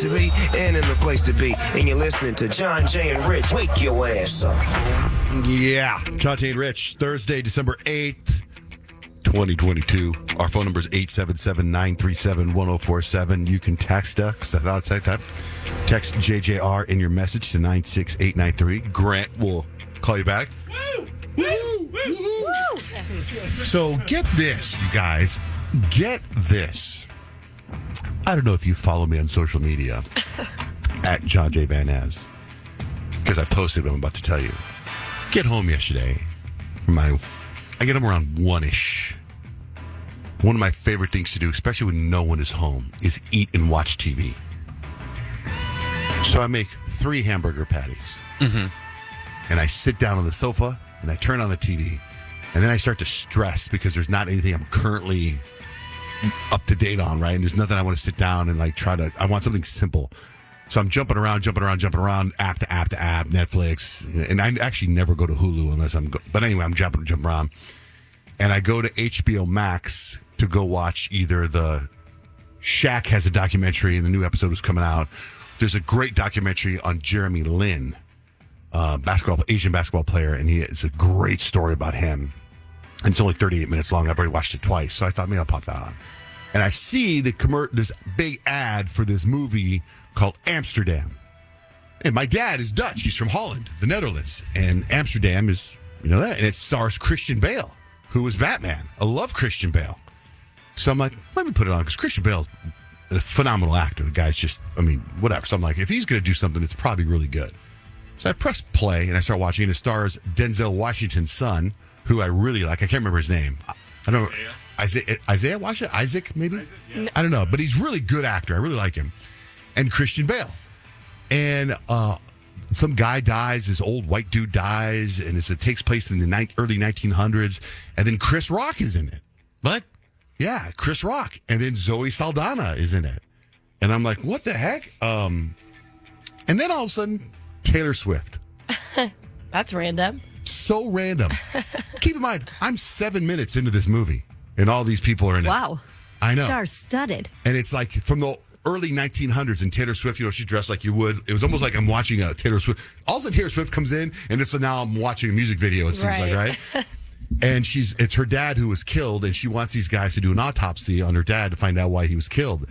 to be and in the place to be. And you're listening to John Jay and Rich. Wake your ass up. Yeah. John Jay and Rich, Thursday, December 8th, 2022. Our phone number is 877-937-1047. You can text us. I'll take that. Text JJR in your message to 96893. Grant will call you back. Woo! Woo! Woo! So get this, you guys. Get this. I don't know if you follow me on social media at John J. Van Ness, because I posted what I'm about to tell you. Get home yesterday. I get home around 1-ish. One of my favorite things to do, especially when no one is home, is eat and watch TV. So I make 3 hamburger patties. Mm-hmm. And I sit down on the sofa and I turn on the TV. And then I start to stress because there's not anything I'm currently up to date on, right? And there's nothing I want to sit down and like I want something simple. So I'm jumping around, app to app, Netflix. And I actually never go to Hulu unless but anyway, I'm jumping around. And I go to HBO Max to go watch either the Shaq has a documentary and the new episode is coming out. There's a great documentary on Jeremy Lin, Asian basketball player, and it's a great story about him. And it's only 38 minutes long. I've already watched it twice, so I thought maybe I'll pop that on. And I see this big ad for this movie called Amsterdam. And my dad is Dutch. He's from Holland, the Netherlands. And Amsterdam is, that. And it stars Christian Bale, who was Batman. I love Christian Bale. So I'm like, let me put it on, because Christian Bale's a phenomenal actor. The guy's just, whatever. So I'm like, if he's going to do something, it's probably really good. So I press play, and I start watching, and it stars Denzel Washington's son, who I really like. I can't remember his name. I don't know. Isaiah Washington? Isaac, maybe? Isaac, yeah. I don't know. But he's a really good actor. I really like him. And Christian Bale. And some guy dies. This old white dude dies. And it takes place in the early 1900s. And then Chris Rock is in it. What? Yeah, Chris Rock. And then Zoe Saldana is in it. And I'm like, what the heck? And then all of a sudden, Taylor Swift. That's random. So random. Keep in mind, I'm 7 minutes into this movie, and all these people are in it. Wow. I know. Star-studded. And it's like from the early 1900s, and Taylor Swift, she's dressed like you would. It was almost like I'm watching a Taylor Swift. All of a sudden, Taylor Swift comes in, and now I'm watching a music video, it seems like, right? And it's her dad who was killed, and she wants these guys to do an autopsy on her dad to find out why he was killed.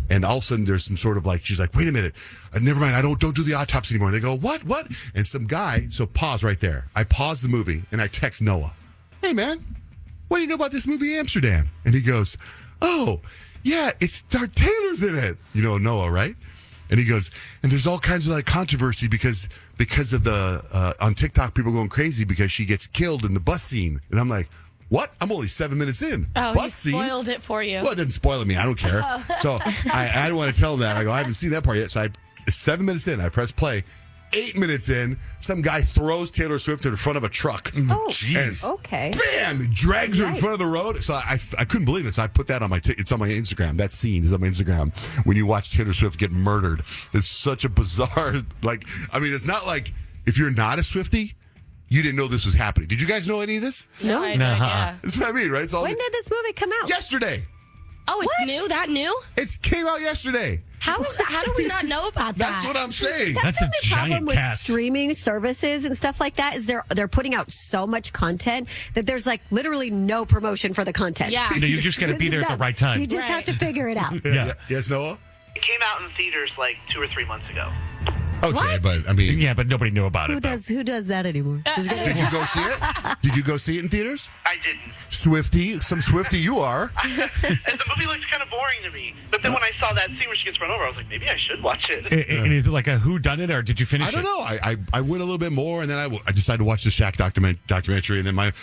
And all of a sudden, there's some sort of she's like, wait a minute, never mind, I don't do the autopsy anymore. And they go, what? And some guy, so pause right there. I pause the movie, and I text Noah, hey, man, what do you know about this movie, Amsterdam? And he goes, oh, yeah, it's Taylor's in it. You know Noah, right? And he goes, and there's all kinds of controversy because of the, on TikTok, people going crazy because she gets killed in the bus scene. And I'm like, what? I'm only 7 minutes in. Oh, bus he spoiled it for you. Well, it didn't spoil it me. I don't care. So I don't want to tell him that. I go, I haven't seen that part yet. So 7 minutes in, I press play. 8 minutes in, some guy throws Taylor Swift to the front of a truck. Oh, jeez. Okay. Bam! He drags her in front of the road. So I couldn't believe it. So I put that on it's on my Instagram. That scene is on my Instagram when you watch Taylor Swift get murdered. It's such a bizarre, it's not like if you're not a Swiftie, you didn't know this was happening. Did you guys know any of this? No. I had no idea. That's what I mean, right? When did this movie come out? Yesterday. Oh, it's new? That new? It came out yesterday. How is that? How do we not know about that? That's what I'm saying. That's a the problem giant with cast. streaming services and stuff like that is they're putting out so much content that there's literally no promotion for the content. Yeah. You just got to be there at the right time. You just have to figure it out. Yeah. Yes, Noah? It came out in theaters 2 or 3 months ago. Okay, What? but Yeah, but nobody knew about Who it. though. does that anymore? did you go see it? Did you go see it in theaters? I didn't. Swiftie, some Swiftie you are. And the movie looked kind of boring to me. But then when I saw that scene where she gets run over, I was like, maybe I should watch it. And is it like a whodunit, or did you finish I don't it? know. I went a little bit more, and then I decided to watch the Shaq documentary, and then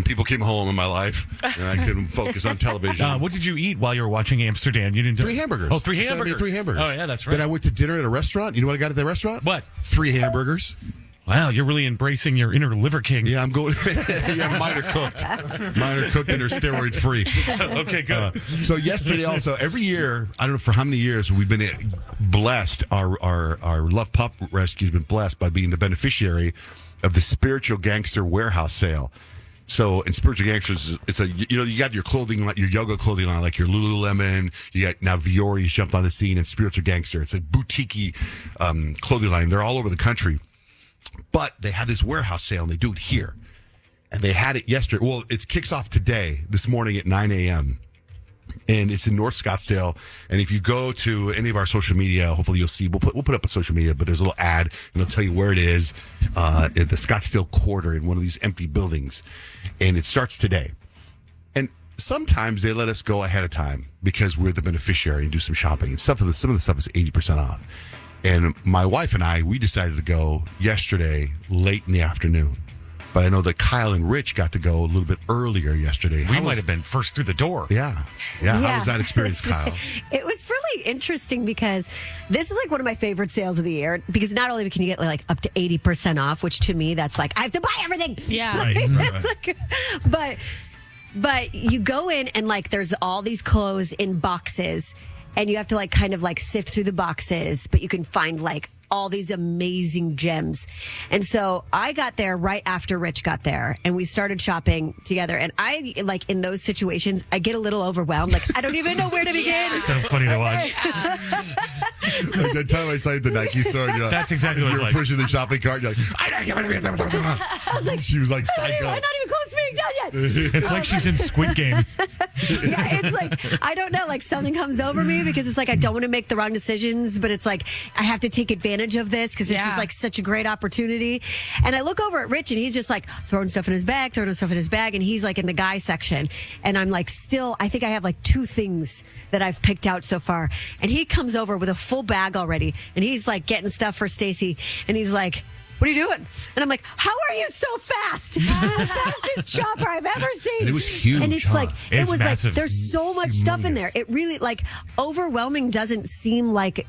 people came home in my life, and I couldn't focus on television. What did you eat while you were watching Amsterdam? You didn't do 3 hamburgers. Oh, 3 So I made hamburgers. 3 hamburgers. Oh, yeah, that's right. Then I went to dinner at a restaurant. You know what I got at the restaurant? What? 3 hamburgers. Wow, you're really embracing your inner liver king. Yeah, I'm going. Yeah, mine are cooked. Mine are cooked and they're steroid free. Okay, good. So yesterday, also every year, I don't know for how many years we've been blessed. Our Love Pup Rescue has been blessed by being the beneficiary of the Spiritual Gangster Warehouse Sale. So in Spiritual Gangsters, it's a you got your clothing, your yoga clothing line, like your Lululemon. You got now Viori's jumped on the scene, and Spiritual Gangster. It's a boutique clothing line. They're all over the country, but they have this warehouse sale, and they do it here. And they had it yesterday. Well, it kicks off today, this morning at 9 a.m. And it's in North Scottsdale. And if you go to any of our social media, hopefully you'll see, we'll put up on social media, but there's a little ad and it'll tell you where it is, at the Scottsdale Quarter in one of these empty buildings. And it starts today. And sometimes they let us go ahead of time because we're the beneficiary and do some shopping. And some of the stuff is 80% off. And my wife and I, we decided to go yesterday late in the afternoon. But I know that Kyle and Rich got to go a little bit earlier yesterday. We might have been first through the door. Yeah. How was that experience, Kyle? It was really interesting because this is like one of my favorite sales of the year because not only can you get like up to 80% off, which to me, that's like, I have to buy everything. Yeah. Right. It's like, but you go in and like there's all these clothes in boxes and you have to like kind of like sift through the boxes, but you can find like all these amazing gems. And so I got there right after Rich got there and we started shopping together. And I, like, in those situations, I get a little overwhelmed. Like, I don't even know where to begin. So funny to watch. Like that time I saw you at the Nike store, you're like, That's exactly what it's you're like. pushing the shopping cart. You're like, she was like, psycho. I'm not even close to being done yet. It's like she's in Squid Game. Yeah, it's like, I don't know, like something comes over me because it's like, I don't want to make the wrong decisions, but it's like, I have to take advantage of this because this is like such a great opportunity. And I look over at Rich and he's just like throwing stuff in his bag, and he's like in the guy section. And I'm like, still, I think I have like 2 things that I've picked out so far. And he comes over with a full bag already and he's like getting stuff for Stacy and he's like, what are you doing? And I'm like, how are you so fast? The fastest shopper I've ever seen. And it was huge, And it's huh? like, It's it was massive. like, there's so much stuff in there. Humongous. It really, like, overwhelming doesn't seem like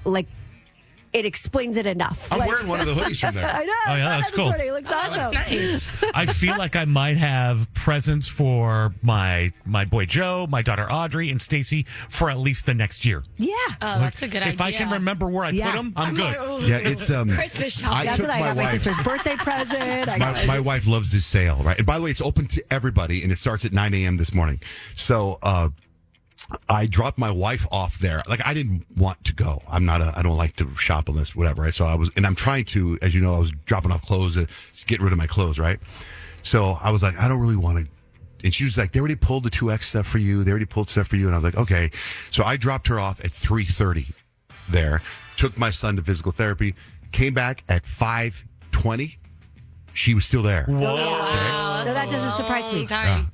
it explains it enough. I'm Like- wearing one of the hoodies from there. I know. Oh, yeah, I saw that's that this cool. morning. It looks awesome. Nice. I feel like I might have presents for my boy Joe, my daughter Audrey, and Stacy for at least the next year. Yeah. Oh, that's a good idea. If I can remember where I Yeah. put them, I'm good. Yeah, it's Christmas shopping. I That's took what I my got my wife. sister's birthday present. I got My wife loves this sale, right? And by the way, it's open to everybody, and it starts at 9 a.m. this morning. So I dropped my wife off there. Like, I didn't want to go. I don't like to shop unless whatever, right? So I'm trying to, as you know, I was dropping off clothes, getting rid of my clothes, right? So I was like, I don't really want to. And she was like, they already pulled the 2X stuff for you. They already pulled stuff for you. And I was like, okay. So I dropped her off at 3:30 there, took my son to physical therapy, came back at 5:20. She was still there. So that doesn't surprise me.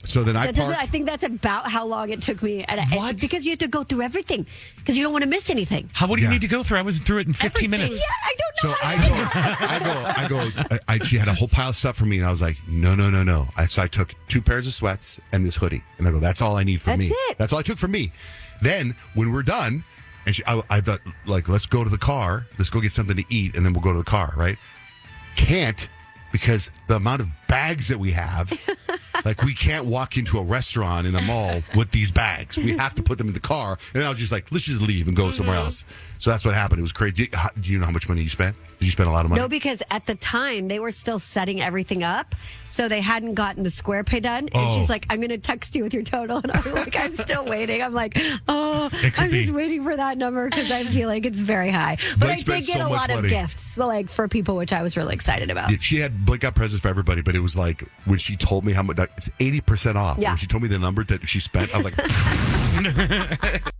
So then I I parked. think that's about how long it took me. What? Because you have to go through everything. Because you don't want to miss anything. What do you Yeah. need to go through? I was through it in 15 Everything. minutes. Yeah, I don't So know. she had a whole pile of stuff for me, and I was like, no. So I took 2 pairs of sweats and this hoodie, and I go, that's all I need for That's me. it. That's all I took for me. Then when we're done, and I thought, like, let's go to the car, let's go get something to eat, and then we'll go to the car, right? Can't, because the amount of bags that we have, like, we can't walk into a restaurant in the mall with these bags. We have to put them in the car. And then I was just like, let's just leave and go somewhere else. So that's what happened. It was crazy. Do you know how much money you spent? Did you spend a lot of money? No, because at the time they were still setting everything up, so they hadn't gotten the square pay done. And Oh. she's like, "I'm going to text you with your total," and I'm like, "I'm still waiting." I'm like, "Oh, It could I'm just be. waiting for that number because I feel like it's very high." But Blake I spent did get so a much lot of money. gifts, like for people, which I was really excited about. Yeah, she had Blake got presents for everybody, but it was like when she told me how much, it's 80% off. Yeah. When she told me the number that she spent, I was like,